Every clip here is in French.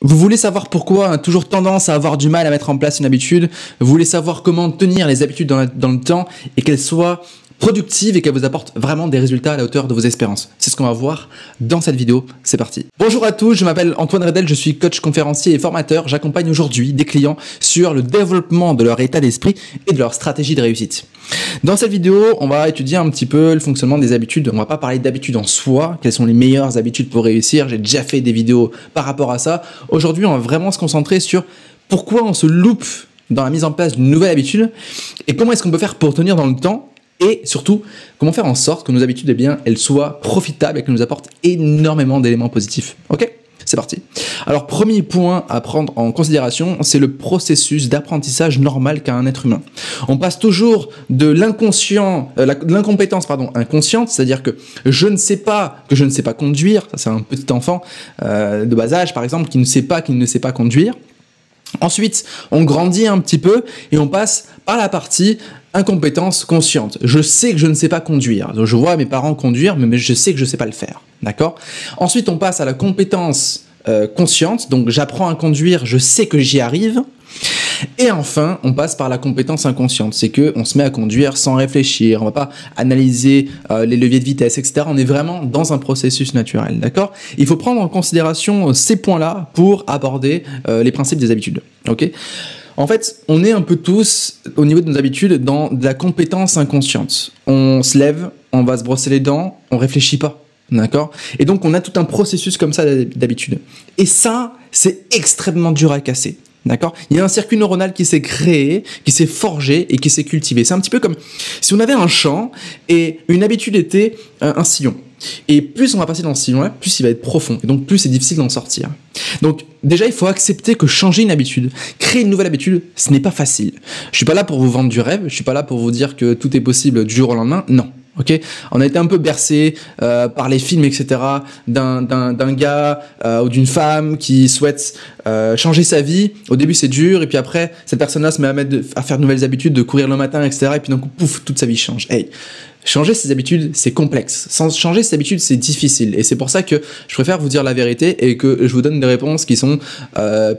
Vous voulez savoir pourquoi on a toujours tendance à avoir du mal à mettre en place une habitude. Vous voulez savoir comment tenir les habitudes dans le temps et qu'elles soient productives et qu'elles vous apportent vraiment des résultats à la hauteur de vos espérances. C'est ce qu'on va voir dans cette vidéo. C'est parti. Bonjour à tous, je m'appelle Antoine Redel, je suis coach, conférencier et formateur. J'accompagne aujourd'hui des clients sur le développement de leur état d'esprit et de leur stratégie de réussite. Dans cette vidéo, on va étudier un petit peu le fonctionnement des habitudes. On va pas parler d'habitudes en soi, quelles sont les meilleures habitudes pour réussir. J'ai déjà fait des vidéos par rapport à ça. Aujourd'hui, on va vraiment se concentrer sur pourquoi on se loupe dans la mise en place d'une nouvelle habitude et comment est-ce qu'on peut faire pour tenir dans le temps. Et surtout, comment faire en sorte que nos habitudes, eh bien, elles soient profitables et qu'elles nous apportent énormément d'éléments positifs. Ok ? C'est parti. Alors, premier point à prendre en considération, c'est le processus d'apprentissage normal qu'a un être humain. On passe toujours de l'incompétence inconsciente, c'est-à-dire que je ne sais pas conduire. Ça, c'est un petit enfant de bas âge, par exemple, qu'il ne sait pas conduire. Ensuite, on grandit un petit peu et on passe par la partie incompétence consciente. Je sais que je ne sais pas conduire. Donc, je vois mes parents conduire, mais je sais que je ne sais pas le faire. D'accord ? Ensuite, on passe à la compétence consciente. Donc, j'apprends à conduire, je sais que j'y arrive. Et enfin, on passe par la compétence inconsciente. C'est qu'on se met à conduire sans réfléchir. On ne va pas analyser les leviers de vitesse, etc. On est vraiment dans un processus naturel. D'accord ? Il faut prendre en considération ces points-là pour aborder les principes des habitudes. Ok ? En fait, on est un peu tous, au niveau de nos habitudes, dans de la compétence inconsciente. On se lève, on va se brosser les dents, on réfléchit pas. D'accord ? Et donc, on a tout un processus comme ça d'habitude. Et ça, c'est extrêmement dur à casser. D'accord ? Il y a un circuit neuronal qui s'est créé, qui s'est forgé et qui s'est cultivé. C'est un petit peu comme si on avait un champ et une habitude était un sillon. Et plus on va passer dans ce sillon-là, plus il va être profond. Et donc, plus c'est difficile d'en sortir. Donc, déjà, il faut accepter que changer une habitude, créer une nouvelle habitude, ce n'est pas facile. Je suis pas là pour vous vendre du rêve. Je suis pas là pour vous dire que tout est possible du jour au lendemain. Non. Ok, on a été un peu bercé par les films, etc. d'un gars ou d'une femme qui souhaite changer sa vie. Au début, c'est dur, et puis après, cette personne-là se met à faire de nouvelles habitudes, de courir le matin, etc. Et puis d'un coup, pouf, toute sa vie change. Hey, changer ses habitudes, c'est complexe. Sans changer ses habitudes, c'est difficile. Et c'est pour ça que je préfère vous dire la vérité et que je vous donne des réponses qui sont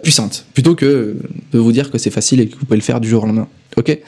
puissantes, plutôt que de vous dire que c'est facile et que vous pouvez le faire du jour au lendemain. Ok.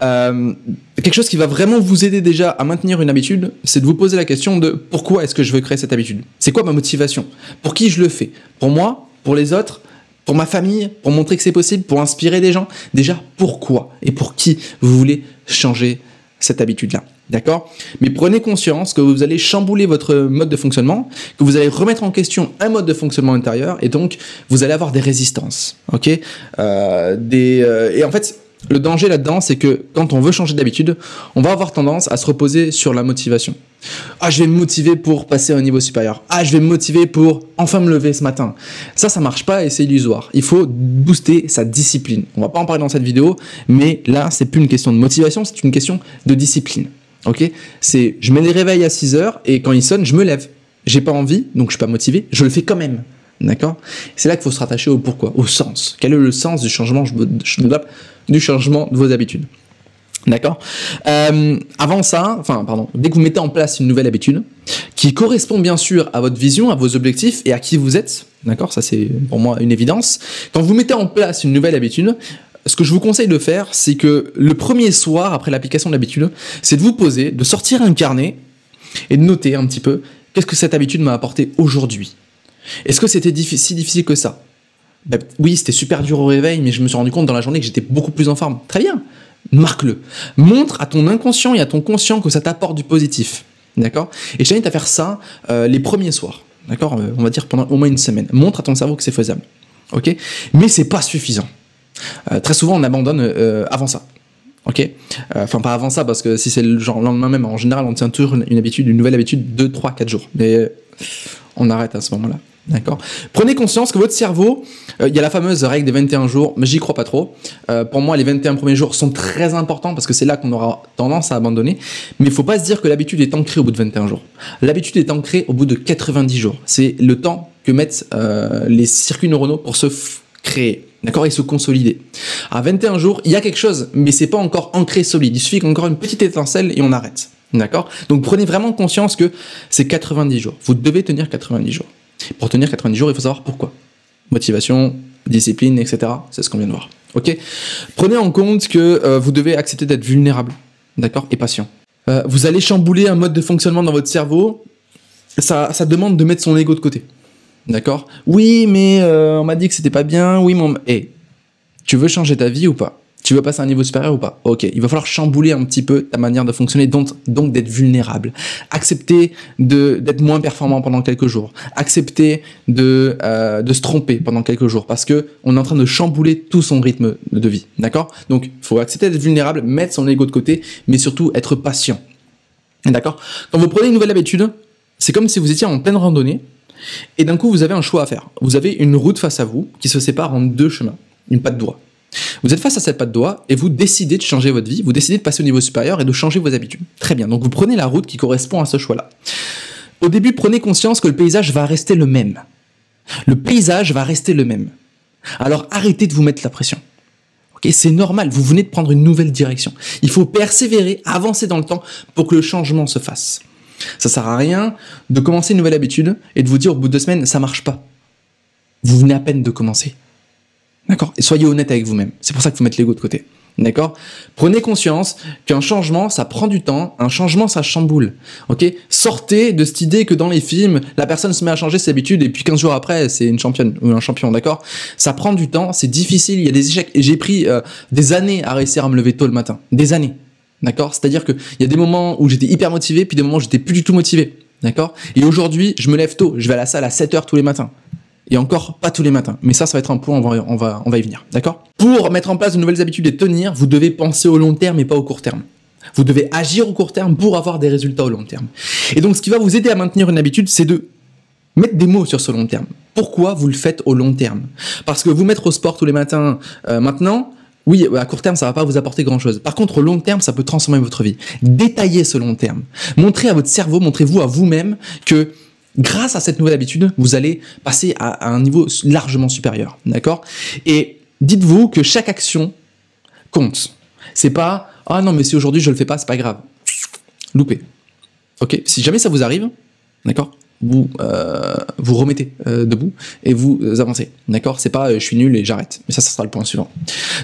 Quelque chose qui va vraiment vous aider déjà à maintenir une habitude, c'est de vous poser la question de pourquoi est-ce que je veux créer cette habitude ? C'est quoi ma motivation ? Pour qui je le fais ? Pour moi ? Pour les autres ? Pour ma famille ? Pour montrer que c'est possible ? Pour inspirer des gens ? Déjà, pourquoi et pour qui vous voulez changer cette habitude-là ? D'accord ? Mais prenez conscience que vous allez chambouler votre mode de fonctionnement, que vous allez remettre en question un mode de fonctionnement intérieur, et donc vous allez avoir des résistances. Ok ? Et en fait, le danger là-dedans, c'est que quand on veut changer d'habitude, on va avoir tendance à se reposer sur la motivation. Ah, je vais me motiver pour passer à un niveau supérieur. Ah, je vais me motiver pour enfin me lever ce matin. Ça marche pas et c'est illusoire. Il faut booster sa discipline. On va pas en parler dans cette vidéo, mais là, c'est plus une question de motivation, c'est une question de discipline. Ok ? C'est, je mets les réveils à 6h et quand ils sonnent, je me lève. J'ai pas envie, donc je suis pas motivé, je le fais quand même. D'accord ? C'est là qu'il faut se rattacher au pourquoi, au sens. Quel est le sens du changement de vos habitudes ? D'accord ? Dès que vous mettez en place une nouvelle habitude qui correspond bien sûr à votre vision, à vos objectifs et à qui vous êtes, d'accord ? Ça c'est pour moi une évidence. Quand vous mettez en place une nouvelle habitude, ce que je vous conseille de faire, c'est que le premier soir après l'application de l'habitude, c'est de vous poser, de sortir un carnet et de noter un petit peu qu'est-ce que cette habitude m'a apporté aujourd'hui. Est-ce que c'était si difficile que ça ? Oui, c'était super dur au réveil, mais je me suis rendu compte dans la journée que j'étais beaucoup plus en forme. Très bien, marque-le. Montre à ton inconscient et à ton conscient que ça t'apporte du positif. D'accord ? Et je t'invite à faire ça les premiers soirs. D'accord ? On va dire pendant au moins une semaine. Montre à ton cerveau que c'est faisable. Ok ? Mais c'est pas suffisant. Très souvent, on abandonne avant ça. Ok ? Enfin, pas avant ça, parce que si c'est le lendemain même, en général, on tient toujours une nouvelle habitude 2, 3, 4 jours. Mais on arrête à ce moment-là. D'accord ? Prenez conscience que votre cerveau, il y a la fameuse règle des 21 jours, mais j'y crois pas trop. Pour moi, les 21 premiers jours sont très importants parce que c'est là qu'on aura tendance à abandonner. Mais il faut pas se dire que l'habitude est ancrée au bout de 21 jours. L'habitude est ancrée au bout de 90 jours. C'est le temps que mettent les circuits neuronaux pour se créer. D'accord ? Et se consolider. À 21 jours, il y a quelque chose, mais c'est pas encore ancré solide. Il suffit qu'encore une petite étincelle et on arrête. D'accord ? Donc prenez vraiment conscience que c'est 90 jours. Vous devez tenir 90 jours. Pour tenir 90 jours, il faut savoir pourquoi. Motivation, discipline, etc. C'est ce qu'on vient de voir. Ok. Prenez en compte que vous devez accepter d'être vulnérable, d'accord, et patient. Vous allez chambouler un mode de fonctionnement dans votre cerveau. Ça demande de mettre son ego de côté, d'accord. Oui, mais on m'a dit que c'était pas bien. Oui, tu veux changer ta vie ou pas? Tu veux passer à un niveau supérieur ou pas? Ok, il va falloir chambouler un petit peu ta manière de fonctionner, donc d'être vulnérable. Accepter d'être moins performant pendant quelques jours. Accepter de se tromper pendant quelques jours parce que on est en train de chambouler tout son rythme de vie, d'accord? Donc, il faut accepter d'être vulnérable, mettre son ego de côté, mais surtout être patient, d'accord? Quand vous prenez une nouvelle habitude, c'est comme si vous étiez en pleine randonnée et d'un coup, vous avez un choix à faire. Vous avez une route face à vous qui se sépare en deux chemins, une patte doigt. Vous êtes face à cette patte doigt et vous décidez de changer votre vie, vous décidez de passer au niveau supérieur et de changer vos habitudes. Très bien, donc vous prenez la route qui correspond à ce choix-là. Au début, prenez conscience que le paysage va rester le même. Le paysage va rester le même. Alors arrêtez de vous mettre la pression. Okay, c'est normal, vous venez de prendre une nouvelle direction. Il faut persévérer, avancer dans le temps pour que le changement se fasse. Ça sert à rien de commencer une nouvelle habitude et de vous dire au bout de 2 semaines, ça marche pas. Vous venez à peine de commencer. D'accord? Et soyez honnête avec vous-même. C'est pour ça qu'il faut mettre l'ego de côté. D'accord? Prenez conscience qu'un changement, ça prend du temps. Un changement, ça chamboule. Ok? Sortez de cette idée que dans les films, la personne se met à changer ses habitudes et puis 15 jours après, c'est une championne ou un champion. D'accord? Ça prend du temps, c'est difficile, il y a des échecs. Et j'ai pris des années à réussir à me lever tôt le matin. Des années. D'accord? C'est-à-dire qu'il y a des moments où j'étais hyper motivé, puis des moments où j'étais plus du tout motivé. D'accord? Et aujourd'hui, je me lève tôt. Je vais à la salle à 7h tous les matins. Et encore pas tous les matins. Mais ça va être un point, on va y venir. D'accord? Pour mettre en place de nouvelles habitudes et tenir, vous devez penser au long terme et pas au court terme. Vous devez agir au court terme pour avoir des résultats au long terme. Et donc, ce qui va vous aider à maintenir une habitude, c'est de mettre des mots sur ce long terme. Pourquoi vous le faites au long terme? Parce que vous mettre au sport tous les matins maintenant, oui, à court terme, ça va pas vous apporter grand-chose. Par contre, au long terme, ça peut transformer votre vie. Détaillez ce long terme. Montrez à votre cerveau, montrez-vous à vous-même que grâce à cette nouvelle habitude, vous allez passer à un niveau largement supérieur, d'accord? Et dites-vous que chaque action compte. C'est pas « Ah non, mais si aujourd'hui je le fais pas, c'est pas grave. » Loupé. Ok? Si jamais ça vous arrive, d'accord? Vous remettez debout et vous avancez, d'accord? C'est pas « Je suis nul et j'arrête ». Mais ça sera le point suivant.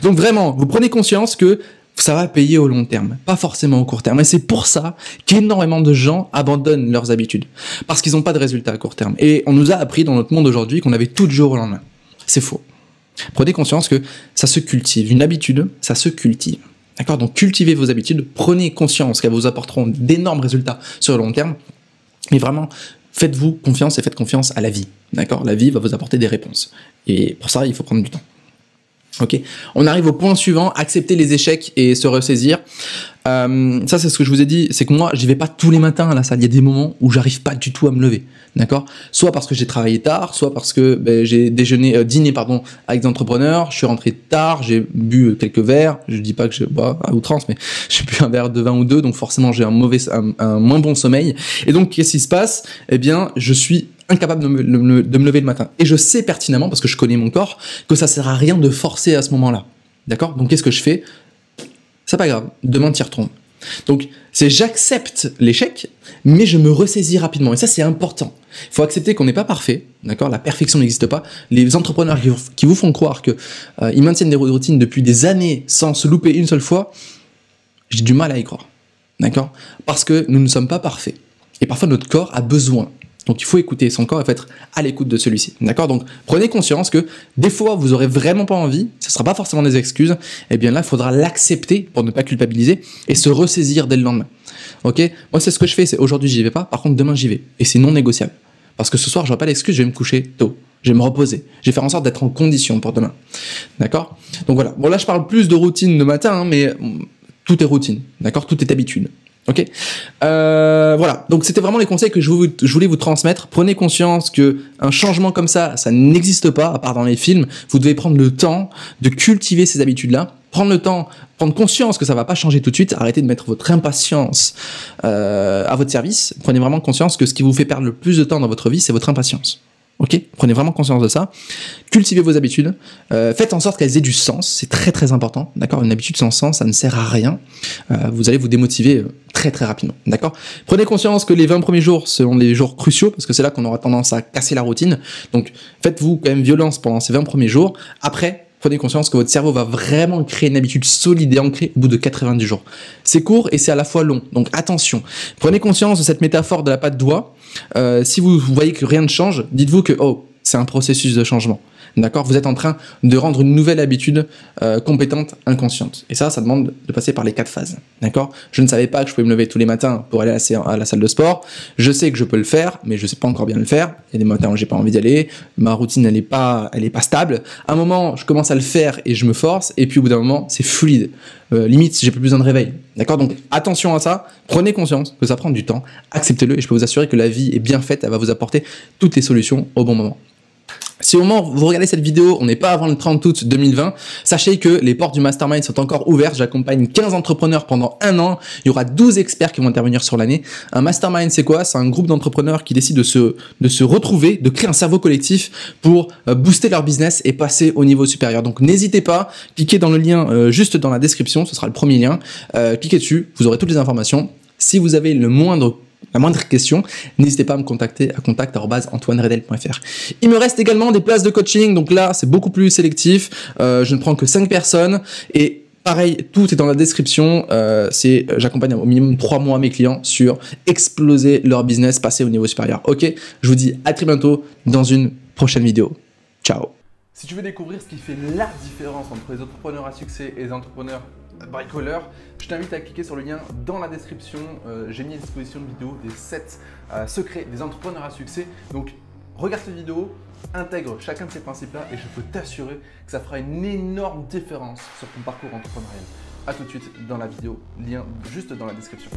Donc vraiment, vous prenez conscience que ça va payer au long terme, pas forcément au court terme. Et c'est pour ça qu'énormément de gens abandonnent leurs habitudes. Parce qu'ils n'ont pas de résultats à court terme. Et on nous a appris dans notre monde aujourd'hui qu'on avait tout du jour au lendemain. C'est faux. Prenez conscience que ça se cultive. Une habitude, ça se cultive. D'accord? Donc cultivez vos habitudes, prenez conscience qu'elles vous apporteront d'énormes résultats sur le long terme. Mais vraiment, faites-vous confiance et faites confiance à la vie. D'accord? La vie va vous apporter des réponses. Et pour ça, il faut prendre du temps. Ok, on arrive au point suivant, accepter les échecs et se ressaisir. Ça, c'est ce que je vous ai dit, c'est que moi, j'y vais pas tous les matins à la salle. Il y a des moments où j'arrive pas du tout à me lever, d'accord? Soit parce que j'ai travaillé tard, soit parce que j'ai dîné avec des entrepreneurs. Je suis rentré tard, j'ai bu quelques verres. Je dis pas que je bois à outrance, mais j'ai bu un verre de vin ou deux, donc forcément j'ai un moins bon sommeil. Et donc, qu'est-ce qui se passe? Eh bien, je suis incapable de me lever le matin. Et je sais pertinemment, parce que je connais mon corps, que ça sert à rien de forcer à ce moment-là. D'accord? Donc qu'est-ce que je fais? C'est pas grave, demain t'y retournes. Donc c'est j'accepte l'échec, mais je me ressaisis rapidement. Et ça c'est important. Il faut accepter qu'on n'est pas parfait. D'accord? La perfection n'existe pas. Les entrepreneurs qui vous font croire que ils maintiennent des routines depuis des années sans se louper une seule fois, j'ai du mal à y croire. D'accord? Parce que nous ne sommes pas parfaits. Et parfois notre corps a besoin. Donc il faut écouter son corps et il faut être à l'écoute de celui-ci. D'accord? Donc prenez conscience que des fois vous aurez vraiment pas envie, ce sera pas forcément des excuses, et bien là il faudra l'accepter pour ne pas culpabiliser et se ressaisir dès le lendemain. Ok? Moi c'est ce que je fais, c'est aujourd'hui j'y vais pas, par contre demain j'y vais. Et c'est non négociable. Parce que ce soir j'aurai pas l'excuse, je vais me coucher tôt. Je vais me reposer. Je vais faire en sorte d'être en condition pour demain. D'accord? Donc voilà. Bon là je parle plus de routine de matin, hein, mais tout est routine. D'accord? Tout est habitude. Ok, voilà. Donc c'était vraiment les conseils que je voulais vous transmettre. Prenez conscience que un changement comme ça n'existe pas à part dans les films. Vous devez prendre le temps de cultiver ces habitudes-là. Prendre le temps, prendre conscience que ça va pas changer tout de suite. Arrêtez de mettre votre impatience à votre service. Prenez vraiment conscience que ce qui vous fait perdre le plus de temps dans votre vie, c'est votre impatience. Ok, prenez vraiment conscience de ça. Cultivez vos habitudes. Faites en sorte qu'elles aient du sens. C'est très très important. D'accord, une habitude sans sens, ça ne sert à rien. Vous allez vous démotiver très très rapidement. D'accord. Prenez conscience que les 20 premiers jours seront les jours cruciaux parce que c'est là qu'on aura tendance à casser la routine. Donc faites-vous quand même violence pendant ces 20 premiers jours. Après, prenez conscience que votre cerveau va vraiment créer une habitude solide et ancrée au bout de 90 jours. C'est court et c'est à la fois long. Donc attention. Prenez conscience de cette métaphore de la patte d'oie. Si vous voyez que rien ne change, dites-vous que c'est un processus de changement. D'accord, vous êtes en train de rendre une nouvelle habitude compétente, inconsciente. Et ça demande de passer par les 4 phases. D'accord. Je ne savais pas que je pouvais me lever tous les matins pour aller à la salle de sport. Je sais que je peux le faire, mais je ne sais pas encore bien le faire. Il y a des matins où j'ai pas envie d'y aller. Ma routine, elle est pas stable. À un moment, je commence à le faire et je me force. Et puis au bout d'un moment, c'est fluide. Limite, j'ai plus besoin de réveil. D'accord. Donc attention à ça. Prenez conscience que ça prend du temps. Acceptez-le et je peux vous assurer que la vie est bien faite. Elle va vous apporter toutes les solutions au bon moment. Si au moment où vous regardez cette vidéo, on n'est pas avant le 30 août 2020, sachez que les portes du Mastermind sont encore ouvertes. J'accompagne 15 entrepreneurs pendant 1 an. Il y aura 12 experts qui vont intervenir sur l'année. Un Mastermind, c'est quoi? C'est un groupe d'entrepreneurs qui décident de se retrouver, de créer un cerveau collectif pour booster leur business et passer au niveau supérieur. Donc n'hésitez pas, cliquez dans le lien juste dans la description, ce sera le premier lien. Cliquez dessus, vous aurez toutes les informations. Si vous avez la moindre question, n'hésitez pas à me contacter à contact@antoineredel.fr. Il me reste également des places de coaching, donc là c'est beaucoup plus sélectif, je ne prends que 5 personnes et pareil, tout est dans la description, j'accompagne au minimum 3 mois mes clients sur exploser leur business, passer au niveau supérieur. Ok, je vous dis à très bientôt dans une prochaine vidéo. Ciao. Si tu veux découvrir ce qui fait la différence entre les entrepreneurs à succès et les entrepreneurs bricoleurs, je t'invite à cliquer sur le lien dans la description. J'ai mis à disposition une vidéo des 7 secrets des entrepreneurs à succès. Donc regarde cette vidéo, intègre chacun de ces principes-là et je peux t'assurer que ça fera une énorme différence sur ton parcours entrepreneurial. A tout de suite dans la vidéo, lien juste dans la description.